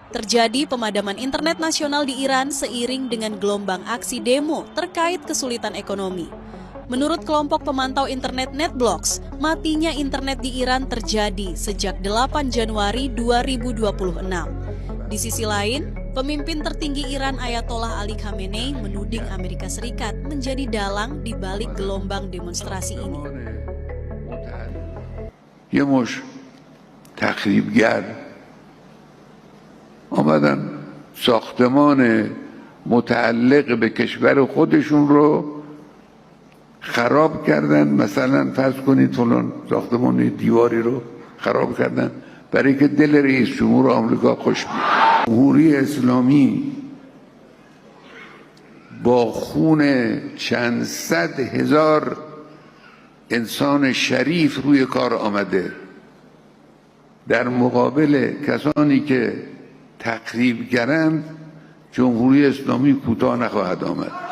Terjadi pemadaman internet nasional di Iran seiring dengan gelombang aksi demo terkait kesulitan ekonomi. Menurut kelompok pemantau internet NetBlocks, matinya internet di Iran terjadi sejak 8 Januari 2026. Di sisi lain, pemimpin tertinggi Iran Ayatollah Ali Khamenei menuding Amerika Serikat menjadi dalang di balik gelombang demonstrasi ini. یه مش تخریبگر آمدن ساختمان متعلق به کشور خودشون رو خراب کردن. مثلا فرض کنید فلان ساختمان دیواری رو خراب کردن برای که دل رئیس جمهور آمریکا خوش بیاد. جمهوری اسلامی با خون چند صد هزار انسان شریف روی کار آمده، در مقابل کسانی که تخریبگرند جمهوری اسلامی کوتاه نخواهد آمد.